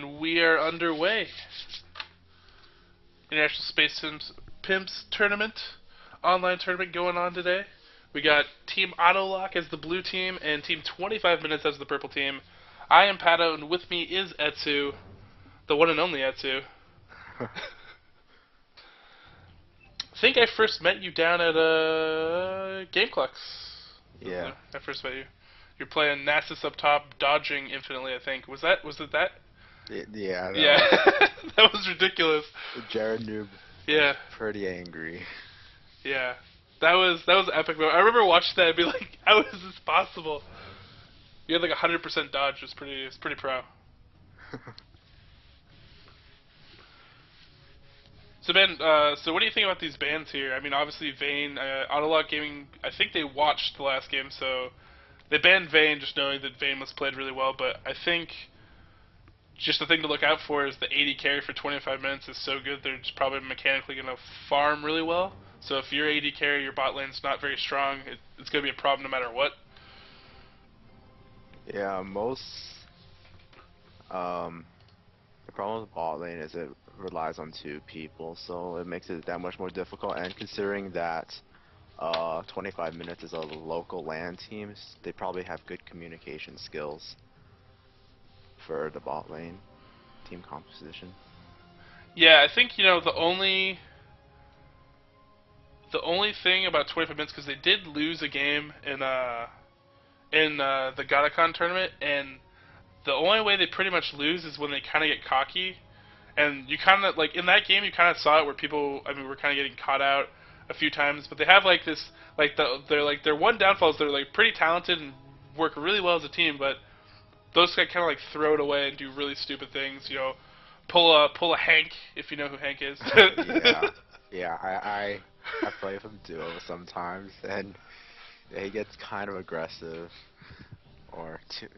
And we are underway. International Space Pimps Tournament, online tournament going on today. We got Team Autolock as the blue team and Team 25 Minutes as the purple team. I am Pato, and with me is Etsu, the one and only Etsu. I think I first met you down at Game Clucks. Yeah. I first met you. You're playing Nasus up top, dodging infinitely, I think. Was it that? Yeah. Yeah. That was ridiculous. Jared Noob. Yeah. Pretty angry. Yeah. That was epic. I remember watching that and be like, how is this possible? You had like 100% dodge. It's pretty pro. So Ben, so what do you think about these bans here? I mean, obviously Vayne, Autolock Gaming, I think they watched the last game, so they banned Vayne just knowing that Vayne was played really well, but I think just the thing to look out for is the 80 carry for 25 minutes is so good they're just probably mechanically going to farm really well. So if your 80 carry, your bot lane's not very strong, it's going to be a problem no matter what. Yeah, the problem with bot lane is it relies on two people, so it makes it that much more difficult. And considering that 25 Minutes is a local LAN team, they probably have good communication skills for the bot lane team composition. Yeah, I think, the only thing about 25 minutes, because they did lose a game in the Godacon tournament, and the only way they pretty much lose is when they kind of get cocky. And you kind of, like, in that game, you kind of saw it where people, I mean, were kind of getting caught out a few times. But they have, like, this, like, their one downfall is they're, like, pretty talented and work really well as a team, but those guys kind of, like, throw it away and do really stupid things, pull a Hank, if you know who Hank is. Yeah, I play with him duo sometimes, and he gets kind of aggressive.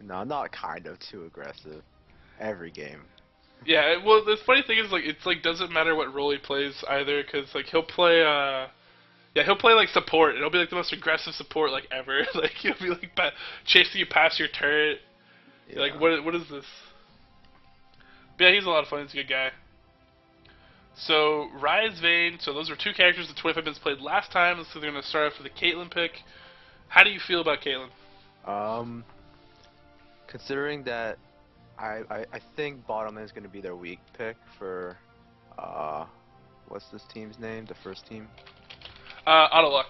Not kind of, too aggressive. Every game. Yeah, well, the funny thing is, like, it's like doesn't matter what role he plays either, because like he'll play like support, and he'll be like the most aggressive support like ever. Like he'll be like chasing you past your turret. Yeah. You're like, what is this? But yeah, he's a lot of fun. He's a good guy. So Rise Vayne. So those were two characters that 25 minutes played last time. So they're gonna start off with the Caitlyn pick. How do you feel about Caitlyn? Considering that I think bottom lane is going to be their weak pick for, what's this team's name? The first team? Autolock.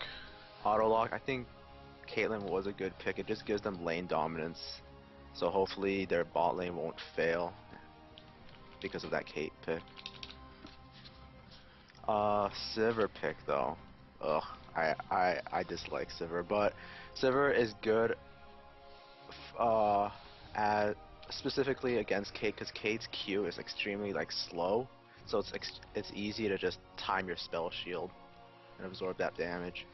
Autolock. I think Caitlyn was a good pick. It just gives them lane dominance. So hopefully their bot lane won't fail because of that Kate pick. Sivir pick though. Ugh, I dislike Sivir, but Sivir is good at specifically against Kate, because Kate's Q is extremely like slow, so it's easy to just time your spell shield and absorb that damage.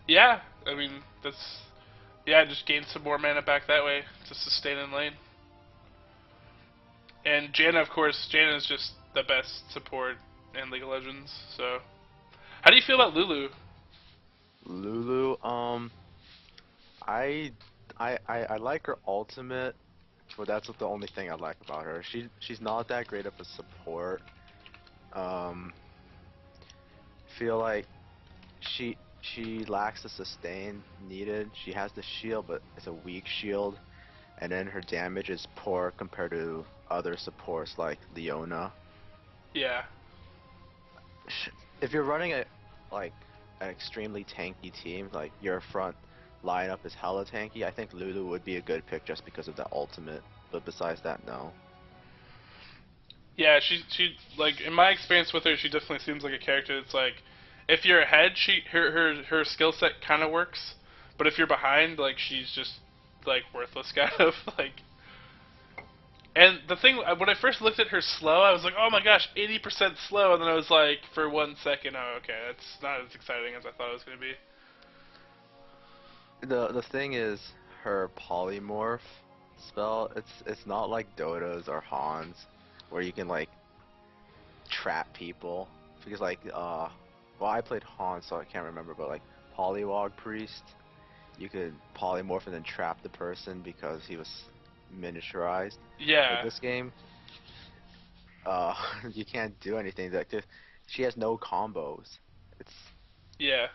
Yeah, I mean just gain some more mana back that way to sustain in lane. And Janna, of course, Janna is just the best support in League of Legends. So, how do you feel about Lulu? Lulu, I like her ultimate. But that's the only thing I like about her. She's not that great of a support. Feel like she lacks the sustain needed. She has the shield, but it's a weak shield, and then her damage is poor compared to other supports like Leona. Yeah. If you're running an extremely tanky team, like your front lineup is hella tanky, I think Lulu would be a good pick just because of the ultimate, but besides that, no. Yeah, she like, in my experience with her, she definitely seems like a character that's like, if you're ahead, her skill set kind of works, but if you're behind, like, she's just like worthless kind of like. And the thing, when I first looked at her slow, I was like, oh my gosh, 80% slow, and then I was like, for 1 second, oh okay, that's not as exciting as I thought it was gonna be. The thing is, her polymorph spell, it's not like Dota's or Han's, where you can like trap people. Because like well, I played Han, so I can't remember, but like Polywog Priest, you could polymorph and then trap the person because he was miniaturized. Yeah. But this game, uh, you can't do anything. She has no combos. It's Yeah,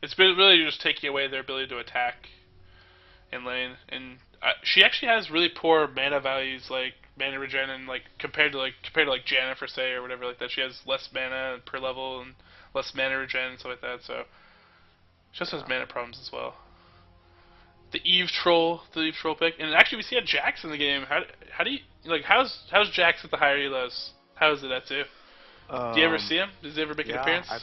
it's been really just taking away their ability to attack in lane, and she actually has really poor mana values, like mana regen, and like compared to like Janna for say or whatever like that. She has less mana per level and less mana regen and stuff like that. So she just has yeah. mana problems as well. The Eve Troll pick, and actually we see a Jax in the game. How do you like how's Jax at the higher elos? How is it that too? Do you ever Um, see him? Does he ever make an yeah, appearance? I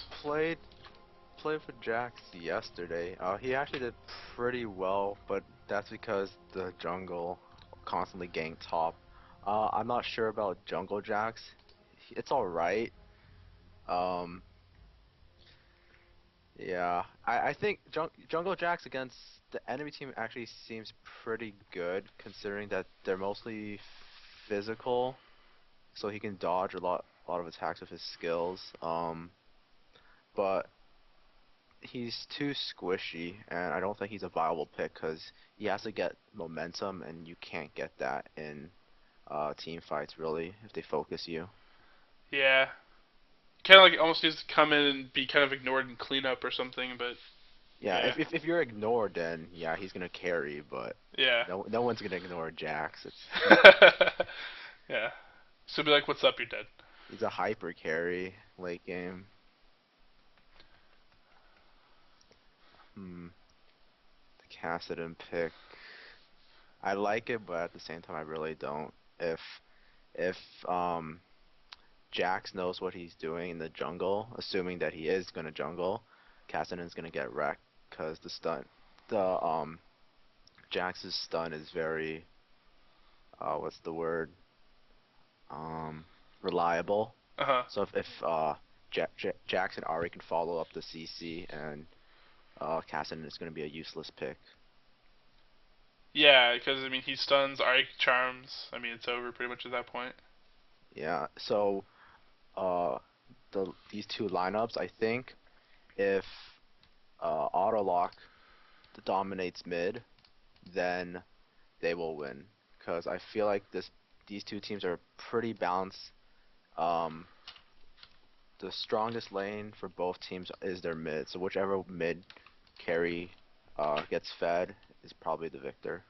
played for Jax yesterday. He actually did pretty well, but that's because the jungle constantly ganked top. I'm not sure about jungle Jax. It's all right. Um, yeah, I think jungle Jax against the enemy team actually seems pretty good, considering that they're mostly physical, so he can dodge a lot of attacks with his skills. But he's too squishy, and I don't think he's a viable pick because he has to get momentum, and you can't get that in team fights really if they focus you. Yeah, kind of like almost needs to come in and be kind of ignored and clean up or something. But Yeah, yeah, if you're ignored, then yeah, he's gonna carry, but yeah, no one's gonna ignore Jax. yeah. So be like, "What's up? You're dead." He's a hyper carry late game. Hmm, the Cassidon pick. I like it, but at the same time, I really don't. If Jax knows what he's doing in the jungle, assuming that he is gonna jungle, Cassidon's gonna get wrecked because the Jax's stun is very what's the word um reliable. Uh huh. So if Jax and Ari can follow up the CC, and Cassidon is gonna be a useless pick. Yeah, because I mean he stuns, Arc charms. I mean it's over pretty much at that point. Yeah. So uh these two lineups, I think if Autolock dominates mid, then they will win. Because I feel like these two teams are pretty balanced. Um, the strongest lane for both teams is their mid. So whichever mid carry gets fed is probably the victor.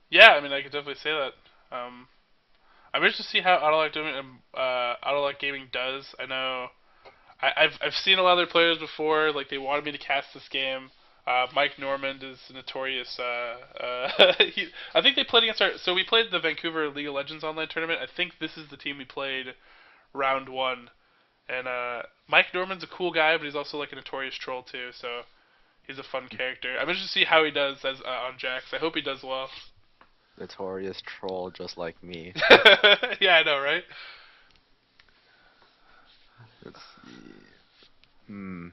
Yeah, I mean I could definitely say that. I'm interested to see how Autolock Gaming does. I know I've seen a lot of their players before. Like they wanted me to cast this game. Mike Normand is notorious. I think they played against our. So we played the Vancouver League of Legends online tournament. I think this is the team we played round one. And Mike Normand's a cool guy, but he's also like a notorious troll too. So he's a fun character. I'm interested to see how he does as on Jax. I hope he does well. Notorious troll just like me. Yeah, I know, right? Let's see. Hmm.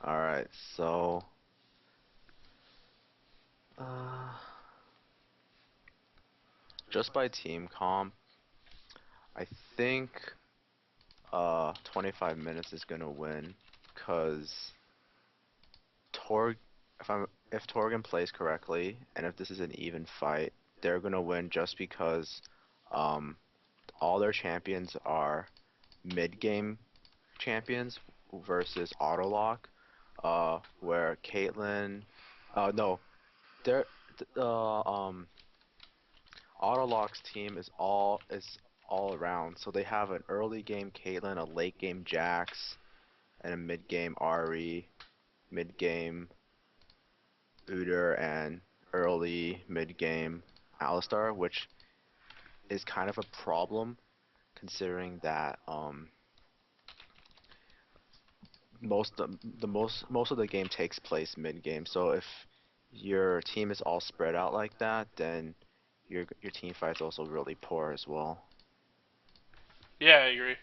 All right. So, uh, just by team comp, I think 25 minutes is gonna win, cause Torg, if Torgan plays correctly, and if this is an even fight, they're gonna win just because um all their champions are mid-game champions versus Autolock, where Caitlyn, no, they're Autolock's team is all around, so they have an early game Caitlyn, a late game Jax, and a mid game Ari, mid game Udyr, and early mid game Alistar, which is kind of a problem considering that most of the game takes place mid game. So if your team is all spread out like that, then your team fight's also really poor as well. Yeah, I agree.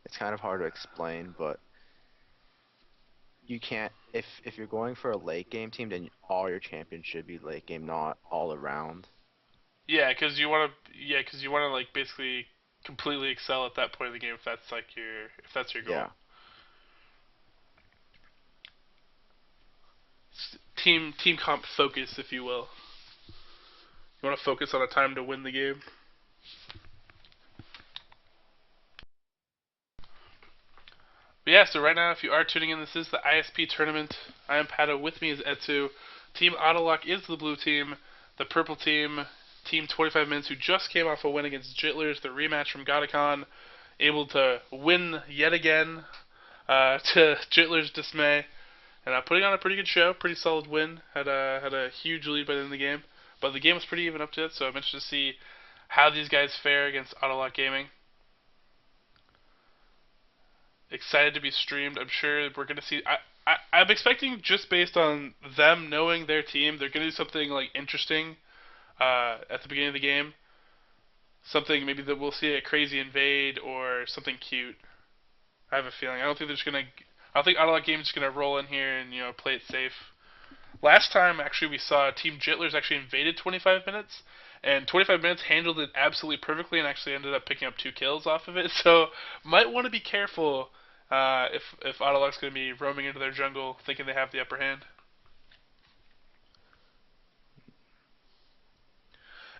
It's kind of hard to explain, but you can't if you're going for a late game team, then all your champions should be late game, not all around. Because you want to like basically completely excel at that point in the game if that's your goal. Yeah. Team comp focus, if you will. You want to focus on a time to win the game. But yeah, so right now, if you are tuning in, this is the ISP Tournament. I am Pato. With me is Etsu. Team Autolock is the blue team. The purple team, Team 25 Minutes, who just came off a win against Jitlers, the rematch from Godicon, able to win yet again to Jitlers' dismay. And putting on a pretty good show, pretty solid win. Had a huge lead by the end of the game. But the game was pretty even up to it, so I'm interested to see how these guys fare against Autolock Gaming. Excited to be streamed. I'm sure we're going to see. I'm expecting, just based on them knowing their team, they're going to do something like interesting at the beginning of the game. Something maybe that we'll see a crazy invade or something cute. I have a feeling. I don't think they're just going to. I don't think Autolock Games is going to roll in here and play it safe. Last time, actually, we saw Team Jitlers actually invaded 25 minutes, and 25 minutes handled it absolutely perfectly and actually ended up picking up 2 kills off of it. So, might want to be careful if Autolock's going to be roaming into their jungle thinking they have the upper hand.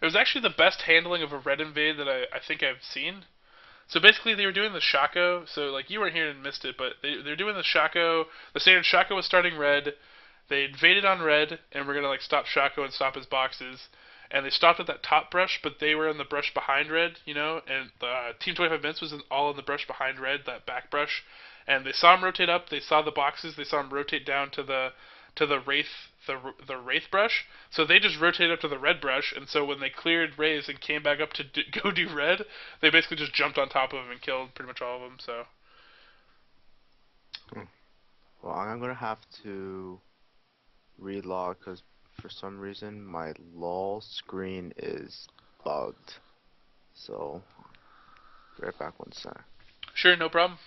It was actually the best handling of a red invade that I think I've seen. So basically, they were doing the Shaco. So like you weren't here and missed it, but they're doing the Shaco. The standard Shaco was starting red. They invaded on red, and we're gonna like stop Shaco and stop his boxes. And they stopped at that top brush, but they were in the brush behind red, and Team 25 Minutes was all in the brush behind red, that back brush. And they saw him rotate up. They saw the boxes. They saw him rotate down to the wraith the wraith brush. So they just rotated up to the red brush, and so when they cleared Raise and came back up to go do red, they basically just jumped on top of him and killed pretty much all of them. So. Well, I'm gonna have to relog because for some reason my LOL screen is bugged. So, right back 1 sec. Sure, no problem.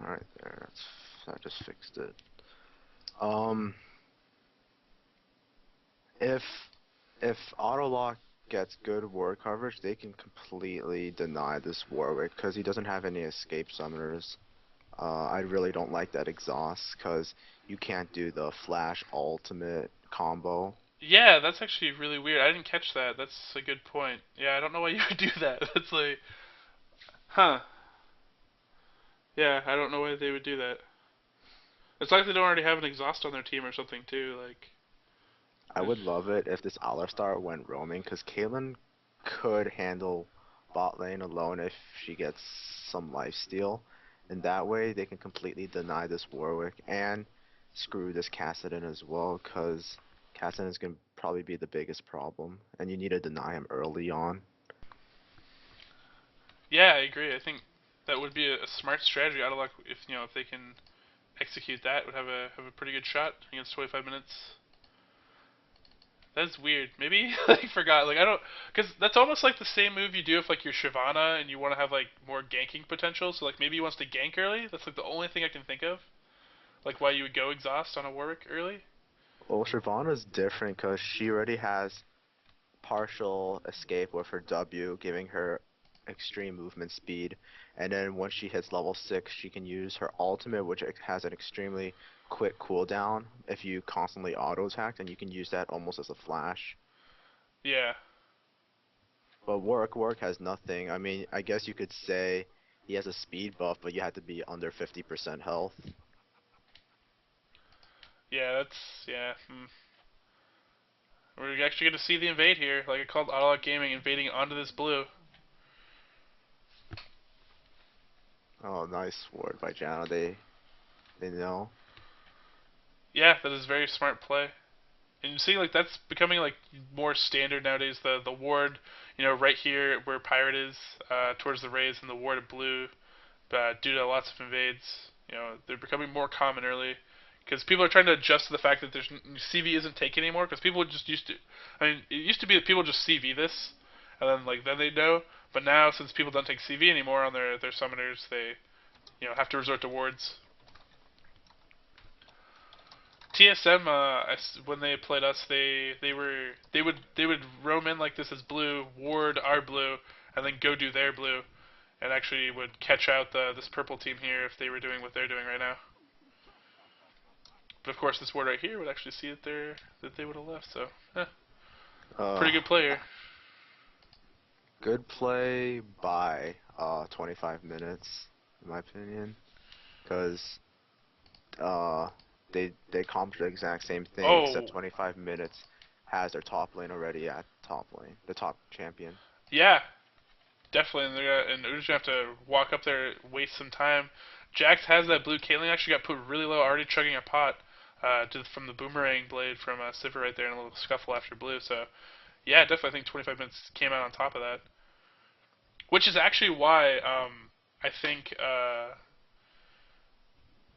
Alright, there. I just fixed it. Um, if Autolock gets good ward coverage, they can completely deny this Warwick because he doesn't have any escape summoners. I really don't like that exhaust because you can't do the flash ultimate combo. Yeah, that's actually really weird. I didn't catch that. That's a good point. Yeah, I don't know why you would do that. That's like, huh? Yeah, I don't know why they would do that. It's like they don't already have an exhaust on their team or something too. Like, I would love it if this Alistar went roaming because Caitlyn could handle bot lane alone if she gets some lifesteal. And that way they can completely deny this Warwick and screw this Kassadin as well because Kassadin is going to probably be the biggest problem. And you need to deny him early on. yeah, I agree. I think that would be a smart strategy. Out of luck, if they can execute that, would have a pretty good shot against 25 minutes. That's weird. Maybe I forgot. Like I don't, because that's almost like the same move you do if like you're Shyvana and you want to have like more ganking potential. So like maybe he wants to gank early. That's like the only thing I can think of. Like why you would go exhaust on a Warwick early. Well, Shyvana's different because she already has partial escape with her W, giving her extreme movement speed. And then once she hits level 6, she can use her ultimate, which has an extremely quick cooldown if you constantly auto-attack, and you can use that almost as a flash. Yeah. But Warwick has nothing. I mean, I guess you could say he has a speed buff, but you have to be under 50% health. Yeah, that's yeah. We're actually going to see the invade here. Like I called Autolock Gaming invading onto this blue. Oh, nice ward by Jano. They know. Yeah, that is a very smart play. And you see, like that's becoming like more standard nowadays. The ward, right here where Pirate is, towards the Rays, and the ward of blue, due to lots of invades. They're becoming more common early because people are trying to adjust to the fact that there's CV isn't taken anymore. Because people just used to, I mean, it used to be that people just CV this, and then they know. But now, since people don't take CV anymore on their summoners, they have to resort to wards. TSM, when they played us, they would roam in like this as blue, ward our blue, and then go do their blue, and actually would catch out this purple team here if they were doing what they're doing right now. But of course, this ward right here would actually see that they would have left. So, Uh, pretty good player. Good play by 25 minutes, in my opinion, because they accomplished the exact same thing, Oh, except 25 minutes has their top lane already at top lane, the top champion. yeah, definitely. And they're gonna have to walk up there, waste some time. Jax has that blue. Caitlyn actually got put really low, already chugging a pot from the boomerang blade from Sivir right there, and a little scuffle after blue. So, yeah, definitely. I think 25 minutes came out on top of that, which is actually why I think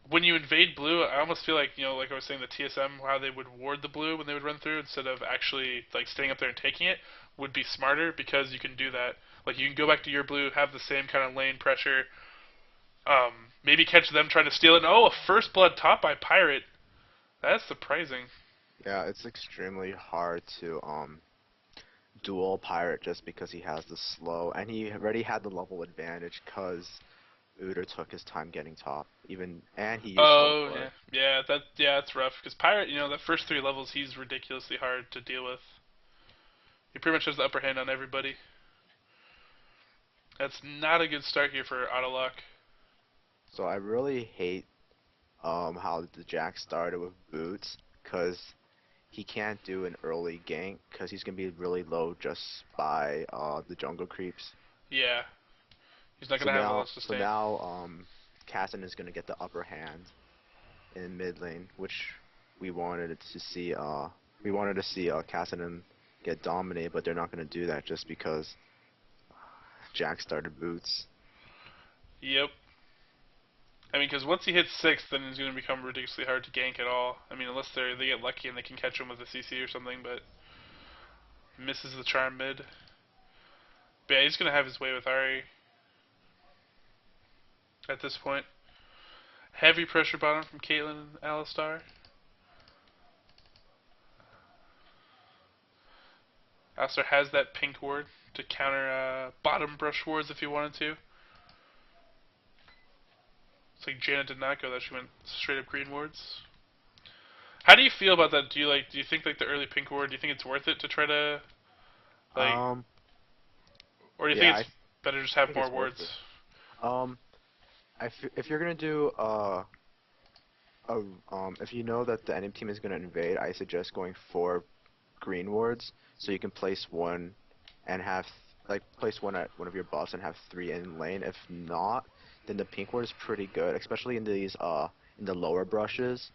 when you invade blue, I almost feel like like I was saying, the TSM, how they would ward the blue when they would run through instead of actually like staying up there and taking it, would be smarter because you can do that. Like you can go back to your blue, have the same kind of lane pressure, maybe catch them trying to steal it. And, oh, a first blood top by Pirate. That's surprising. Yeah, it's extremely hard to duel Pirate just because he has the slow, and he already had the level advantage because Udyr took his time getting top, and he used hold Oh for yeah, it. that's rough because Pirate, that first 3 levels, he's ridiculously hard to deal with. He pretty much has the upper hand on everybody. That's not a good start here for Autolock. So I really hate how the Jack started with boots, because he can't do an early gank because he's gonna be really low just by the jungle creeps. Yeah, he's not So gonna have a lot now, of so sustain. now, Casson is gonna get the upper hand in mid lane, which we wanted to see. We wanted to see Casson get dominated, but they're not gonna do that just because Jack started boots. Yep. I mean, because once he hits 6, then he's going to become ridiculously hard to gank at all. I mean, unless they get lucky and they can catch him with a CC or something, but misses the charm mid. But yeah, he's going to have his way with Ari at this point. Heavy pressure bottom from Caitlyn and Alistar. Alistar has that pink ward to counter bottom brush wards if he wanted to. It's like Janet did not go that; she went straight up green wards. How do you feel about that? Do you think like the early pink ward? Do you think it's worth it to try to like, Um, or do you yeah, think it's better to just have think more it's worth wards? it. Um, if you're gonna do a if you know that the enemy team is gonna invade, I suggest going for green wards so you can place one and have place one at one of your buffs and have 3 in lane. If not, then the pink ward is pretty good, especially in these in the lower brushes.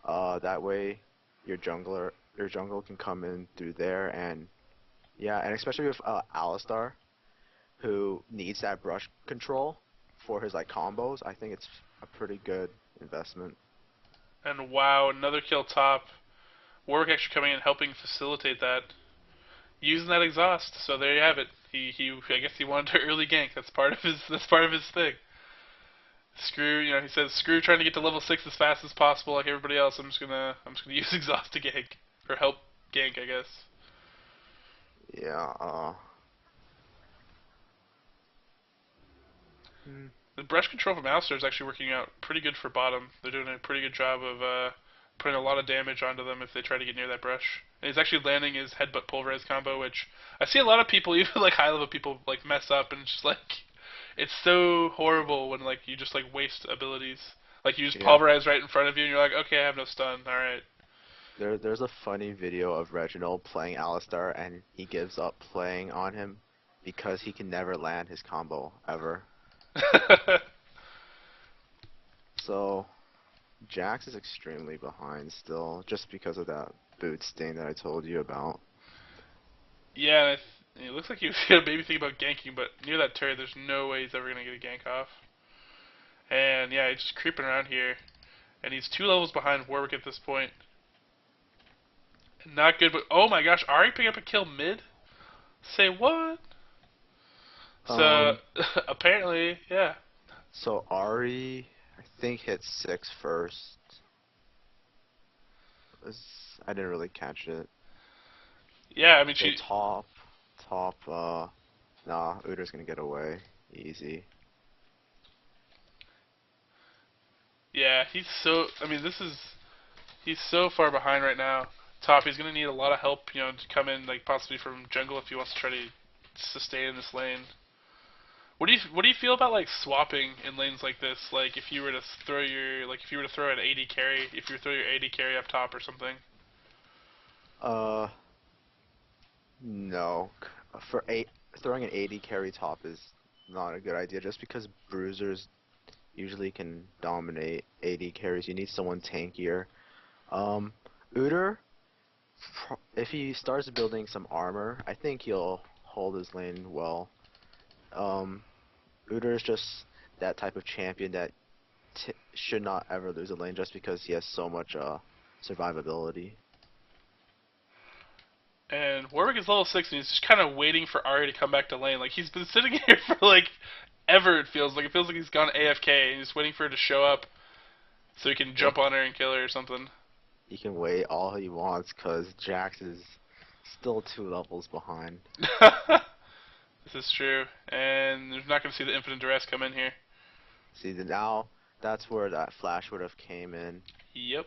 That way your jungle can come in through there, and yeah, and especially with Alistar, who needs that brush control for his like combos, I think it's a pretty good investment. And wow, another kill top. Warwick actually coming in helping facilitate that, using that exhaust. So there you have it. He I guess he wanted to early gank. That's part of his thing. Screw, he says screw trying to get to level 6 as fast as possible like everybody else. I'm just gonna use exhaust to gank or help gank, I guess. Yeah. Hmm. The brush control from Alistar is actually working out pretty good for bottom. They're doing a pretty good job of putting a lot of damage onto them if they try to get near that brush. And he's actually landing his headbutt pulverize combo, which I see a lot of people, even like high level people, like mess up, and it's just like it's so horrible when like you just like waste abilities. Like you just Yeah. pulverize right in front of you, and you're like, okay, I have no stun. All right. There's a funny video of Reginald playing Alistar, and he gives up playing on him because he can never land his combo ever. So Jax is extremely behind still, just because of that boot stain that I told you about. Yeah, it looks like he was gonna maybe think about ganking, but near that turret, there's no way he's ever gonna get a gank off. And yeah, he's just creeping around here, and he's 2 levels behind Warwick at this point. Not good, but oh my gosh, Ari picking up a kill mid? Say what? So Um, apparently, yeah, so Ari, I think hit 6 first. I didn't really catch it. yeah. I mean, So she top Nah, Uder's gonna get away. Easy. Yeah, he's so. I mean, he's so far behind right now. Top, he's gonna need a lot of help, to come in like possibly from jungle if he wants to try to sustain in this lane. What do you feel about like swapping in lanes like this? Like if you were to throw an AD carry, if you throw your AD carry up top or something. Uh, no. For eight, throwing an 80 carry top is not a good idea just because bruisers usually can dominate 80 carries. You need someone tankier. Um, Udyr, if he starts building some armor, I think he'll hold his lane well. Um, Udyr is just that type of champion that should not ever lose a lane just because he has so much survivability. And Warwick is level 6 and he's just kind of waiting for Ari to come back to lane. Like he's been sitting here for like ever. It feels like he's gone AFK and he's waiting for her to show up so he can Well, jump on her and kill her or something. he can wait all he wants because Jax is still 2 levels behind. This is true, and there's not going to see the infinite duress come in here. See, now that's where that flash would have came in. Yep.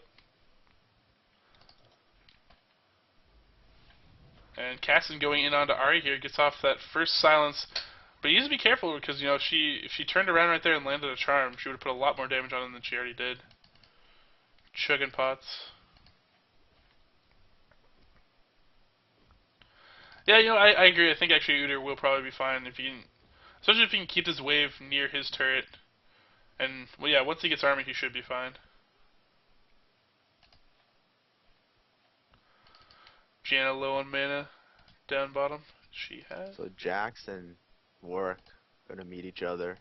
And Casson going in onto Ari here gets off that first silence, but he needs to be careful because if she turned around right there and landed a charm, she would have put a lot more damage on him than she already did. Chugging pots. Yeah, I agree. I think actually Udyr will probably be fine if he can, especially if he can keep his wave near his turret. And well, yeah, once he gets armor, he should be fine. Janna low on mana, down bottom. She has. So Jax and Warwick gonna meet each other.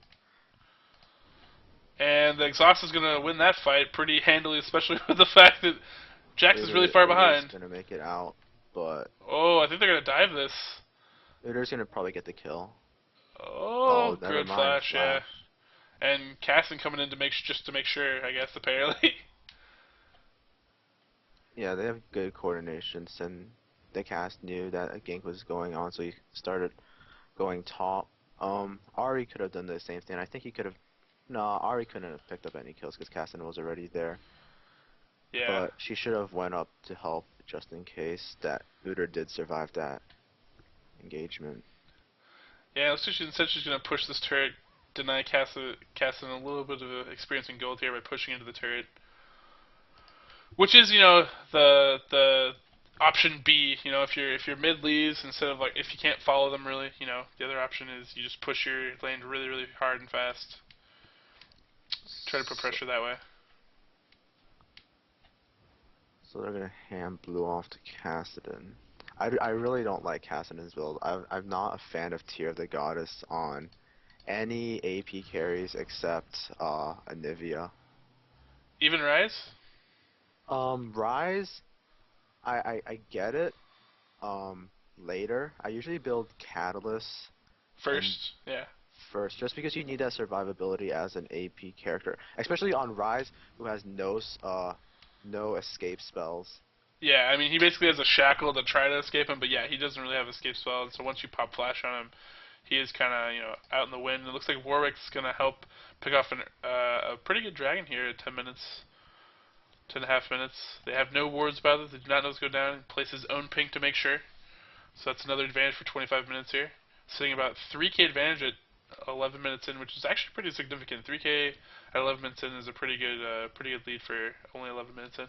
And the Exhaust is gonna win that fight pretty handily, especially with the fact that Jax is really far behind. Udyr's gonna make it out, but Oh, I think they're gonna dive this. Udyr's gonna probably get the kill. Oh, Never good mind. flash, yeah. And Casson coming in just to make sure, I guess, apparently. Yeah, they have good coordinations, and the cast knew that a gank was going on, so he started going top. Ari could have done the same thing. I think he could have. No, Ari couldn't have picked up any kills because Casson was already there. Yeah. But she should have went up to help just in case that Udyr did survive that engagement. Yeah, looks like instead she's gonna push this turret, deny Casson a little bit of experience in gold here by pushing into the turret. Which is, the option B. If your mid leaves, instead of like if you can't follow them really, the other option is you just push your lane really, really hard and fast. Try to put pressure that way. So they're gonna hand blue off to Kassadin. I really don't like Kassadin's build. I'm not a fan of Tear of the Goddess on any AP carries except Anivia. Even Rise? Rise, I get it. Later, I usually build Catalyst and First, yeah. first, just because you need that survivability as an AP character, especially on Rise, who has no escape spells. Yeah, I mean, he basically has a shackle to try to escape him, but yeah, he doesn't really have escape spells, so once you pop flash on him, he is kind of, out in the wind. It looks like Warwick's going to help pick off a pretty good dragon here at 10 minutes. 10.5 minutes. They have no wards about it. They do not know what's going down. He plays his own pink to make sure. So that's another advantage for 25 minutes here. Sitting about 3k advantage at 11 minutes in, which is actually pretty significant. 3k at 11 minutes in is a pretty good lead for only 11 minutes in.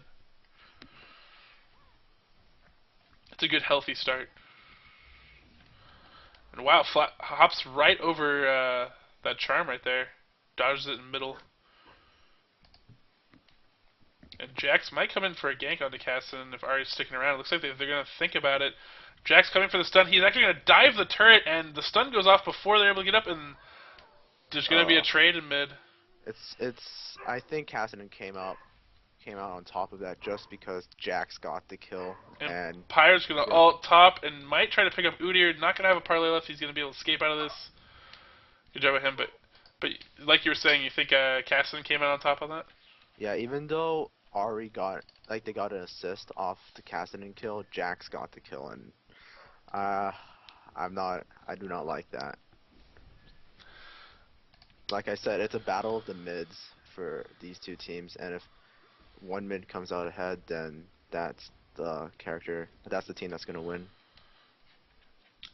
It's a good healthy start. And wow, hops right over that charm right there. Dodges it in the middle. And Jax might come in for a gank onto Casson if Ari's sticking around. It looks like they're going to think about it. Jax coming for the stun. He's actually going to dive the turret, and the stun goes off before they're able to get up, and there's going to be a trade in mid. I think Kassadin came out on top of that just because Jax got the kill. And Pyre's going to ult top and might try to pick up Udyr. Not going to have a parlay left. He's going to be able to escape out of this. Good job with him. But like you were saying, you think Casson came out on top on that? Yeah, even though Ari they got an assist off the Kassadin kill, Jax got the kill, and I do not like that. Like I said, it's a battle of the mids for these two teams, and if one mid comes out ahead, then that's the team that's gonna win.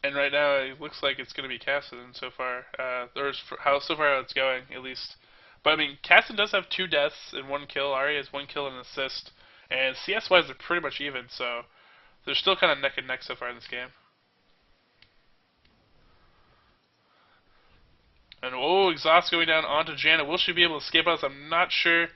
And right now, it looks like it's going to be Cassidon so far. So far how it's going, at least. But I mean, Cassidon does have 2 deaths and 1 kill. Ari has 1 kill and an assist. And CS-wise, they're pretty much even, so they're still kind of neck and neck so far in this game. And oh, exhaust going down onto Janna. Will she be able to escape us? I'm not sure.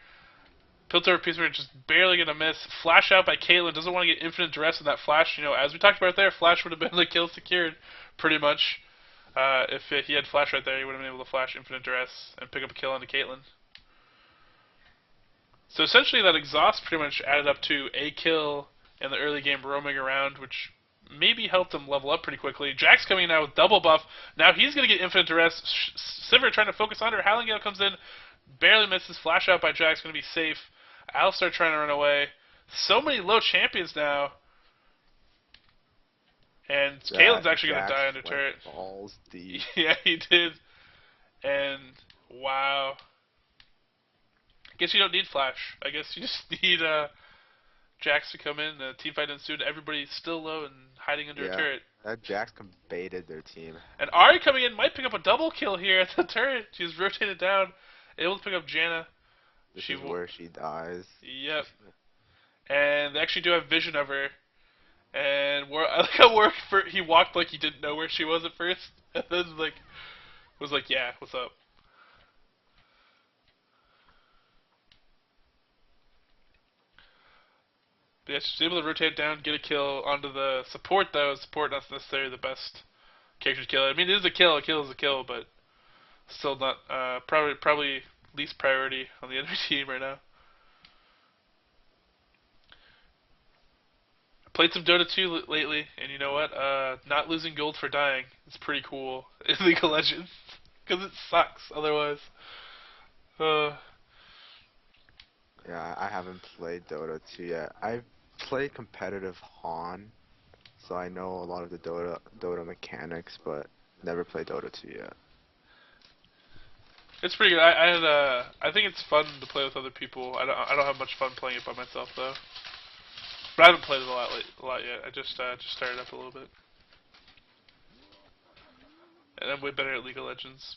Piltover Peacemaker just barely gonna miss. Flash out by Caitlyn. Doesn't want to get infinite duress in that flash. You know, as we talked about there, flash would have been the kill secured, pretty much. If he had flash right there, he would have been able to flash infinite duress and pick up a kill onto Caitlyn. So essentially, that exhaust pretty much added up to a kill in the early game roaming around, which maybe helped him level up pretty quickly. Jack's coming in now with double buff. Now he's going to get infinite duress. Sivir trying to focus on her. Howlingale comes in, barely misses. Flash out by Jack's going to be safe. Alistar trying to run away. So many low champions now. And Caitlyn's actually going to die under turret. Balls deep. Yeah, he did. And wow. I guess you don't need flash. I guess you just need Jax to come in. The team fight ensued. Everybody's still low and hiding under a turret. That Jax baited their team. And Ari coming in might pick up a double kill here at the turret. She's rotated down, able to pick up Janna. This is where she dies. Yep. And they actually do have vision of her. And I like how he walked like he didn't know where she was at first, and then was like, yeah, what's up? But yeah, she's able to rotate down, get a kill onto the support though. Support not necessarily the best character to kill. I mean, it is a kill. A kill is a kill, but still not probably least priority on the enemy team right now. Played some Dota 2 lately, and you know what? Not losing gold for dying is pretty cool in League of Legends, because it sucks otherwise. Yeah, I haven't played Dota 2 yet. I've played competitive Han, so I know a lot of the Dota mechanics, but never played Dota 2 yet. It's pretty good. I think it's fun to play with other people. I don't have much fun playing it by myself though. But I haven't played it a lot yet. I just started up a little bit. And I'm way better at League of Legends.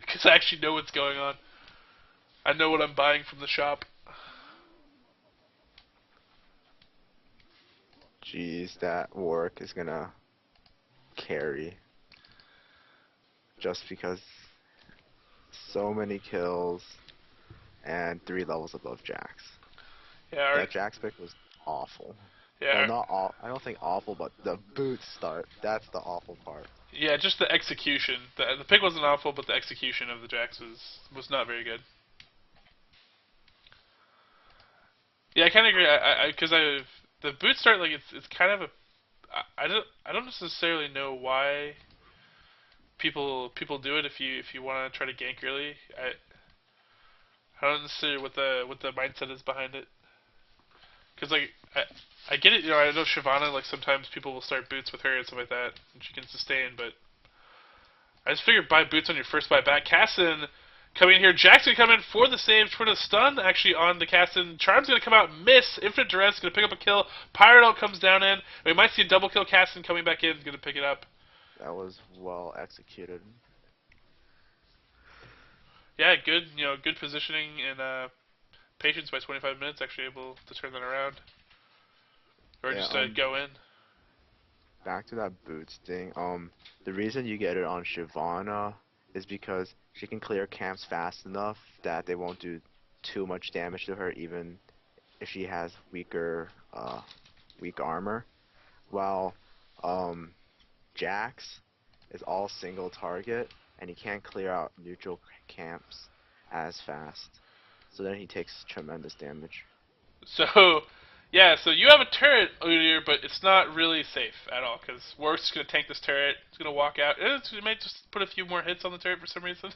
Because I actually know what's going on. I know what I'm buying from the shop. Jeez, that work is gonna carry. Just because so many kills and 3 levels above Jax. Yeah, that Jax pick was awful. Yeah. Well, I don't think awful, but the boot start, that's the awful part. Yeah, just the execution. The pick wasn't awful, but the execution of the Jax was not very good. Yeah, I kind of agree. Because the boot start, like it's kind of a I don't necessarily know why people do it if you want to try to gank early. I don't necessarily what the mindset is behind it. Because like I get it, you know, I know Shyvana, like sometimes people will start boots with her and stuff like that, and she can sustain, but I just figured buy boots on your first buy back. Cassin coming in here, Jack's gonna come in for the save, for the stun actually on the Cassin. Charm's gonna come out, miss, Infinite Duress, gonna pick up a kill. Pyrodel comes down in. We might see a double kill. Cassin coming back in, gonna pick it up. That was well executed. Yeah, good, you know, good positioning and patience by 25 minutes, actually able to turn that around. Or yeah, just go in. Back to that boots thing. The reason you get it on Shyvana is because she can clear camps fast enough that they won't do too much damage to her, even if she has weak armor. While Jax is all single target, and he can't clear out neutral camps as fast. So then he takes tremendous damage. So, yeah, so you have a turret, Udyr, but it's not really safe at all, because Warwick's going to tank this turret, it's going to walk out, and it might just put a few more hits on the turret for some reason.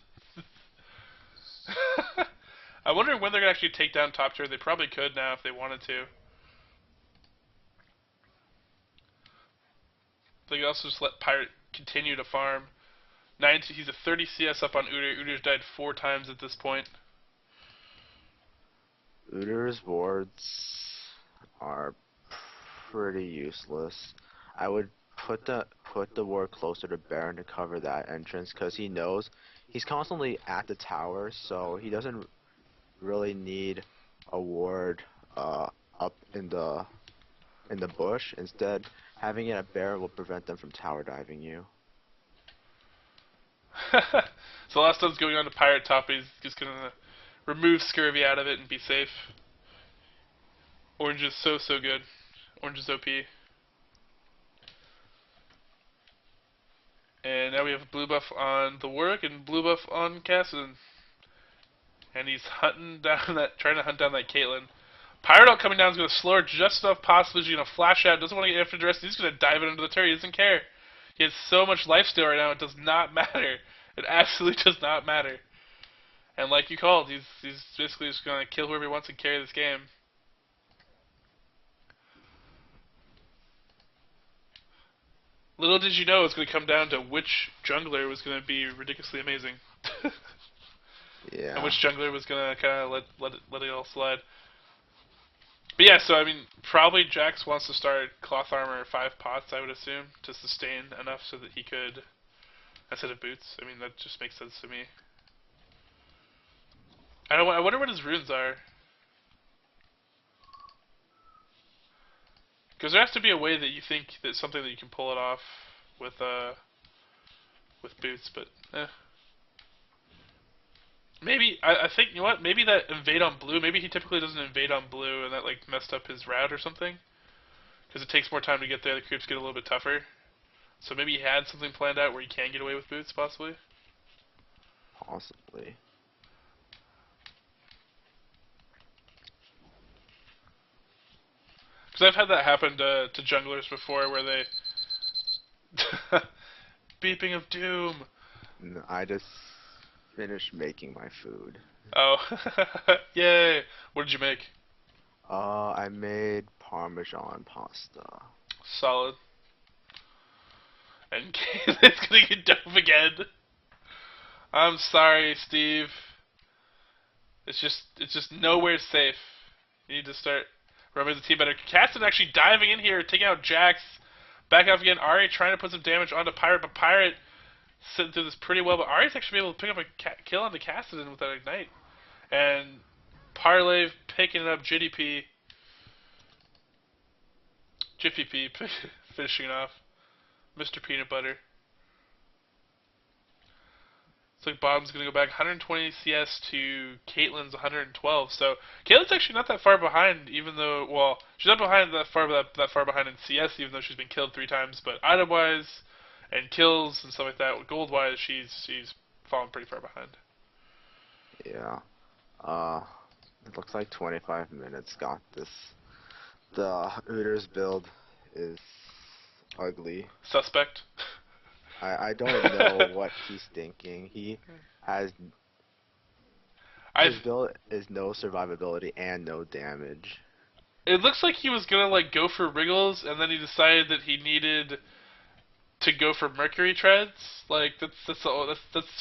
I wonder when they're going to actually take down top turret. They probably could now if they wanted to. They could also just let continue to farm. He's a 30 CS up on Uter. Uter's died 4 times at this point. Uter's wards are pretty useless. I would put the ward closer to Baron to cover that entrance, because he knows he's constantly at the tower, so he doesn't really need a ward up in the bush. Instead, having it at Baron will prevent them from tower diving you. So last time's going on to Pirate top. He's just gonna remove Scurvy out of it and be safe. Orange is so good. Orange is OP. And now we have blue buff on the Warwick and blue buff on Cassidy. And he's hunting down trying to hunt down that Caitlyn. Pirate Ult coming down is going to slow her just enough possibly. She's going to flash out, doesn't want to get after the rest. He's going to dive it into the turret. He doesn't care. He has so much lifesteal right now, it does not matter. It absolutely does not matter. And like you called, he's basically just going to kill whoever he wants and carry this game. Little did you know it was going to come down to which jungler was going to be ridiculously amazing. Yeah. And which jungler was going to kind of let it all slide. But yeah, so I mean, probably Jax wants to start cloth armor 5 pots, I would assume, to sustain enough so that he could, instead of boots. I mean, that just makes sense to me. I wonder what his runes are. Because there has to be a way that you think that something that you can pull it off with boots, but maybe I think, you know what? Maybe that invade on blue. Maybe he typically doesn't invade on blue, and that like messed up his route or something. Because it takes more time to get there. The creeps get a little bit tougher. So maybe he had something planned out where he can get away with boots, possibly. Possibly. Because I've had that happen to junglers before, where they beeping of doom. No, I just finished making my food. Oh, yay! What did you make? I made Parmesan pasta. Solid. And it's gonna get dope again. I'm sorry, Steve. It's just nowhere safe. You need to start remembering the team better. Cassidy actually diving in here, taking out Jax. Back off again. Ari trying to put some damage onto Pirate, but Pirate sitting through this pretty well. But Ari's actually able to pick up a kill onto Cassidy with that Ignite. And Parlay picking it up. GDP. Jiffy P finishing it off. Mr. Peanut Butter. Looks like Bob's going to go back 120 CS to Caitlyn's 112. So Caitlyn's actually not that far behind, even though, well, she's not behind that far behind in CS, even though she's been killed 3 times. But item-wise and kills and stuff like that, gold-wise, she's fallen pretty far behind. Yeah. It looks like 25 minutes got this. The Hooters build is ugly. Suspect. I don't know what he's thinking. He has his build is no survivability and no damage. It looks like he was gonna like go for Wriggles, and then he decided that he needed to go for Mercury Treads. Like that's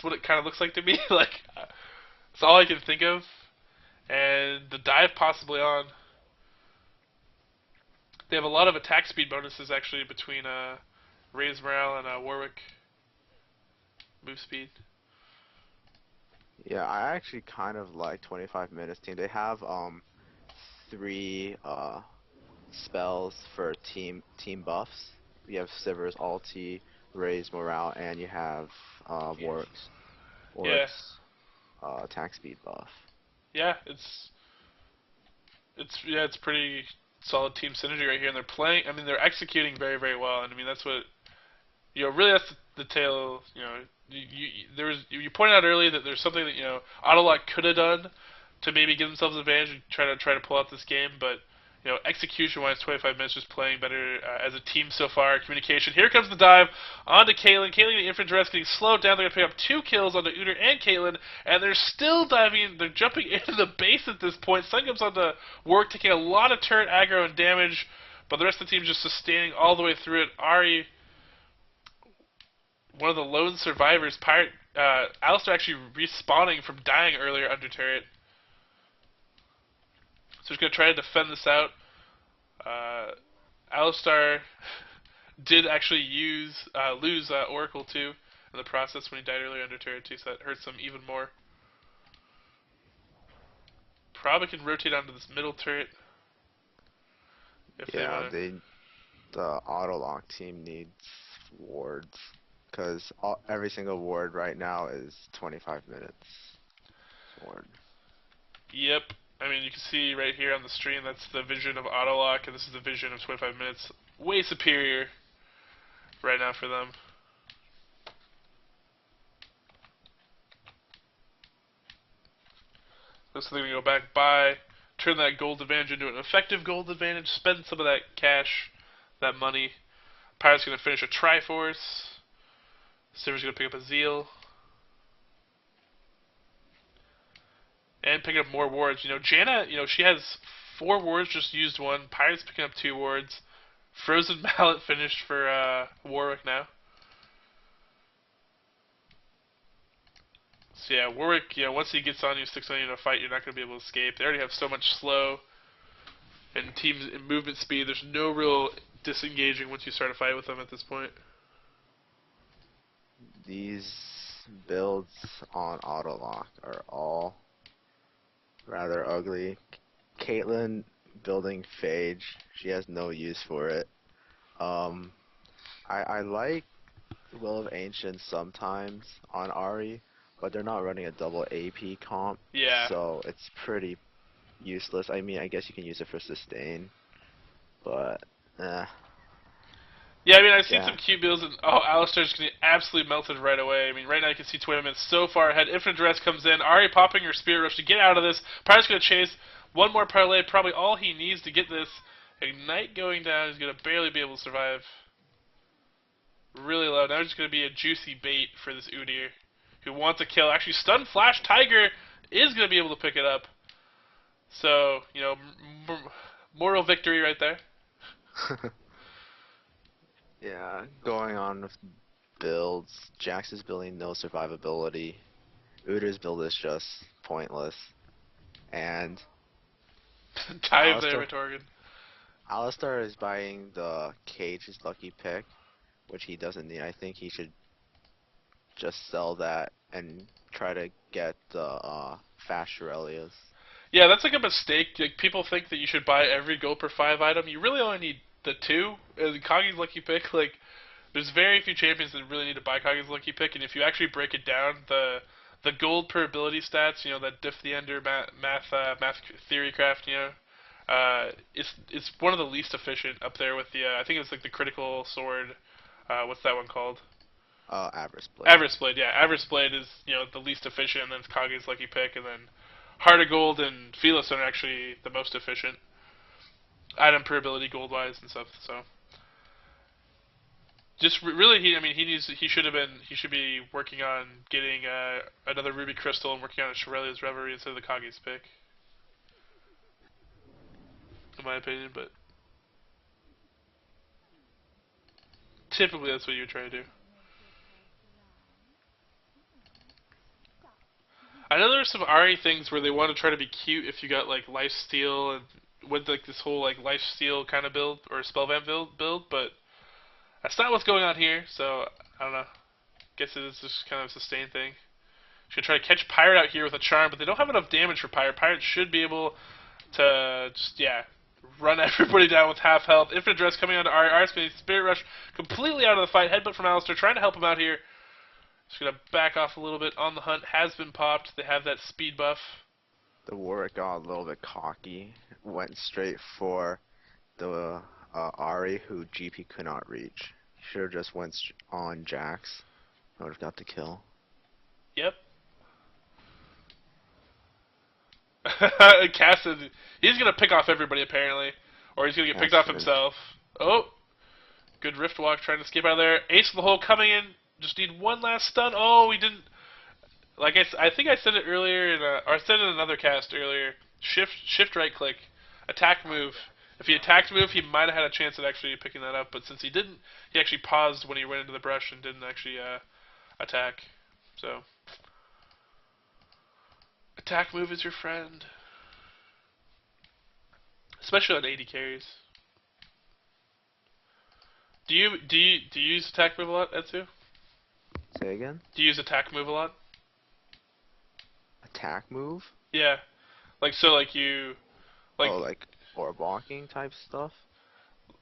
what it kind of looks like to me. Like that's all I can think of. And the dive possibly on. They have a lot of attack speed bonuses actually between Raise Morale and Warwick. Move speed. Yeah, I actually kind of like 25 minutes team. They have 3 spells for team buffs. You have Sivir's ulti, Raise Morale, and you have Warwick's attack speed buff. Yeah, it's pretty solid team synergy right here, and they're playing. I mean, they're executing very, very well, and I mean that's what really that's the tale. You pointed out earlier that there's something that Autolock could have done to maybe give themselves an advantage and try to pull out this game, but execution-wise, 25 minutes just playing better as a team so far. Communication. Here comes the dive onto Caitlyn. Caitlyn, the infant dress, getting slowed down. They're going to pick up 2 kills onto Uter and Caitlyn, and they're still diving in. They're jumping into the base at this point. Sun comes onto Work, taking a lot of turret aggro and damage, but the rest of the team just sustaining all the way through it. Ari one of the lone survivors, Alistar actually respawning from dying earlier under turret. So he's going to try to defend this out. Alistar did actually lose Oracle too in the process when he died earlier under turret too, so that hurts him even more. Probably can rotate onto this middle turret. If Yeah, they the Autolock team needs wards because every single ward right now is 25 minutes. Ward. Yep. I mean, you can see right here on the stream, that's the vision of Autolock, and this is the vision of 25 minutes. Way superior right now for them. So they're going to go back, buy, turn that gold advantage into an effective gold advantage, spend some of that cash, that money. Pirate's going to finish a Triforce. Silver's going to pick up a Zeal. And picking up more wards. You know, Janna, she has 4 wards, just used 1. Pirate's picking up 2 wards. Frozen Mallet finished for Warwick now. So yeah, Warwick, once he gets on you, sticks on you in a fight, you're not going to be able to escape. They already have so much slow and teams in movement speed. There's no real disengaging once you start a fight with them at this point. These builds on Autolock are all rather ugly. Caitlyn building Phage, she has no use for it. I like Will of Ancient sometimes on Ahri, but they're not running a double AP comp, Yeah. so it's pretty useless. I mean, I guess you can use it for sustain, but Yeah, I mean, I've seen yeah. some cute builds, and Alistar's getting absolutely melted right away. I mean, right now you can see 20 minutes so far ahead. Infinite Duress comes in. Ahri popping her Spirit Rush to get out of this. Pirate's going to chase. One more parlay, probably all he needs to get this. Ignite going down. He's going to barely be able to survive. Really low. Now it's going to be a juicy bait for this Udyr, who wants a kill. Actually, Stun Flash Tiger is going to be able to pick it up. So, moral victory right there. Yeah, going on with builds. Jax is building no survivability. Udyr's build is just pointless. And Dive there, Retorgan. Alistar is buying the Cage's lucky pick, which he doesn't need. I think he should just sell that and try to get the fast Shurelias. Yeah, that's like a mistake. Like, people think that you should buy every gold per 5 item. You really only need the 2. Kage's lucky pick, like, there's very few champions that really need to buy Kage's lucky pick, and if you actually break it down, the gold per ability stats, that Diff the Ender math theory craft, it's one of the least efficient up there with the I think it's like the critical sword. What's that one called? Avarice Blade. Avarice Blade, yeah. Avarice Blade is the least efficient, and then it's Kage's lucky pick, and then Heart of Gold and Felis are actually the most efficient item per ability gold wise and stuff. So just really, he should be working on getting another Ruby Crystal and working on a Shurelia's Reverie instead of the Kage's pick, in my opinion. But typically that's what you would try to do. I know there's some Ahri things where they want to try to be cute if you got like lifesteal and with like this whole like lifesteal kind of build or spellvamp build, but that's not what's going on here. So I don't know. Guess it is just kind of a sustain thing. Should try to catch Pirate out here with a charm, but they don't have enough damage for Pirate. Pirate should be able to just run everybody down with half health. Infinite Dress coming onto Ahri. Spirit Rush completely out of the fight. Headbutt from Alistar trying to help him out here. Just going to back off a little bit. On the Hunt has been popped. They have that speed buff. The Warwick got a little bit cocky. Went straight for the Ahri, who GP could not reach. Should have just went on Jax. I would have got the kill. Yep. Cassid, he's going to pick off everybody apparently. Or he's going to get picked off himself. Oh. Good Rift Walk trying to escape out of there. Ace of the Hole coming in. Just need one last stun. Oh, we didn't. Like I think I said it earlier, or I said it in another cast earlier. Shift right click, attack move. If he attacked move, he might have had a chance at actually picking that up. But since he didn't, he actually paused when he went into the brush and didn't actually attack. So attack move is your friend, especially on 80 carries. Do you use attack move a lot, Etsu? Say again? Do you use attack move a lot? Attack move? Yeah, like so, like you, like Oh, like or blocking type stuff?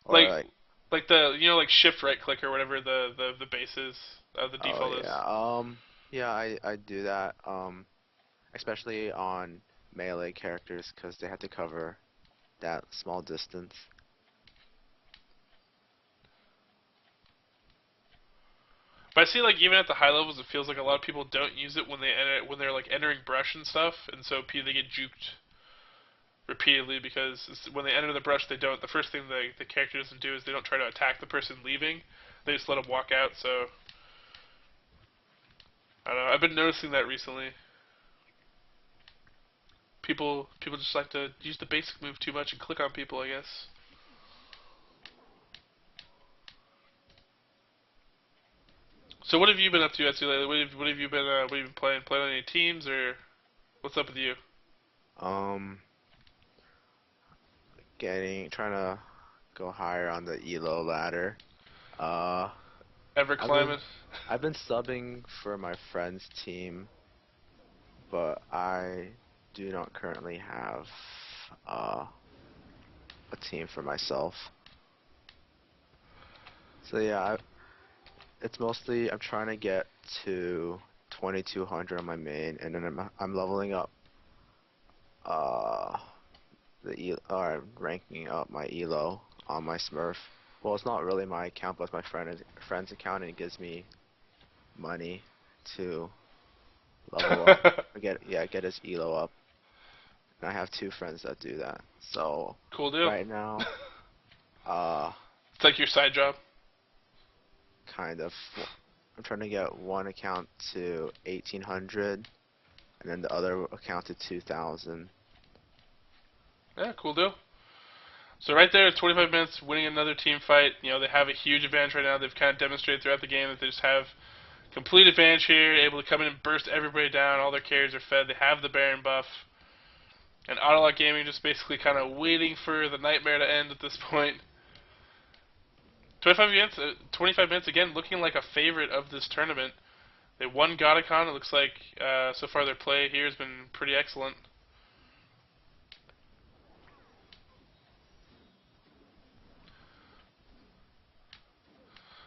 Or like like like the like shift right click or whatever the base is, the oh default is. yeah. Yeah, I do that. Especially on melee characters because they have to cover that small distance. But I see like even at the high levels, it feels like a lot of people don't use it when they're like entering brush and stuff, and so they get juked repeatedly because when they enter the brush, they don't. The first thing the character doesn't do is they don't try to attack the person leaving. They just let them walk out. So I don't know. I've been noticing that recently. People just like to use the basic move too much and click on people, I guess. So what have you been up to, Etsy, lately? What have you been playing? Playing on any teams or what's up with you? Um, trying to go higher on the elo ladder. Uh, Ever I've been climbing? I've been subbing for my friend's team, but I do not currently have uh a team for myself. So yeah, it's mostly I'm trying to get to 2200 on my main, and then I'm leveling up uh or ranking up my elo on my Smurf. Well, it's not really my account, but it's my friend's account, and it gives me money to level up. Get his elo up. And I have two friends that do that. So Cool deal. right now, uh, It's like your side job. kind of, I'm trying to get one account to 1800, and then the other account to 2000. Yeah, cool deal. So right there, 25 minutes, winning another team fight. They have a huge advantage right now. They've kind of demonstrated throughout the game that they just have complete advantage here, able to come in and burst everybody down. All their carries are fed. They have the Baron buff. And Autolock Gaming just basically kind of waiting for the nightmare to end at this point. 25 minutes again, looking like a favorite of this tournament. They won Godicon. It looks like so far their play here has been pretty excellent.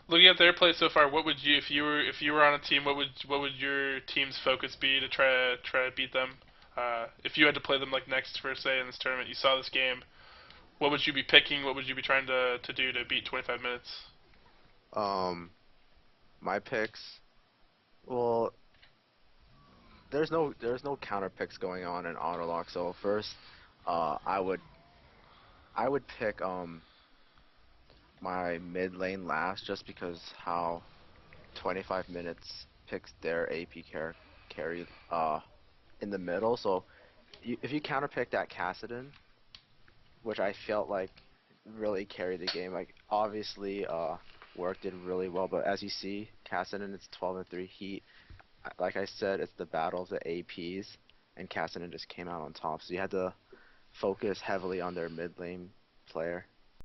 Looking at their play so far, what would you, if you were on a team, what would your team's focus be to try to beat them? If you had to play them like next for say in this tournament, you saw this game. What would you be picking? What would you be trying to do to beat 25 minutes? Um, my picks. Well, there's no counter picks going on in Autolock. So first, I would pick my mid lane last just because how 25 minutes picks their AP carry in the middle. So if you counterpick that Kassadin, which I felt like really carried the game, like obviously Work did really well, but as you see, Kassadin is 12-3 heat. Like I said, it's the battle of the APs, and Kassadin just came out on top. So you had to focus heavily on their mid lane player.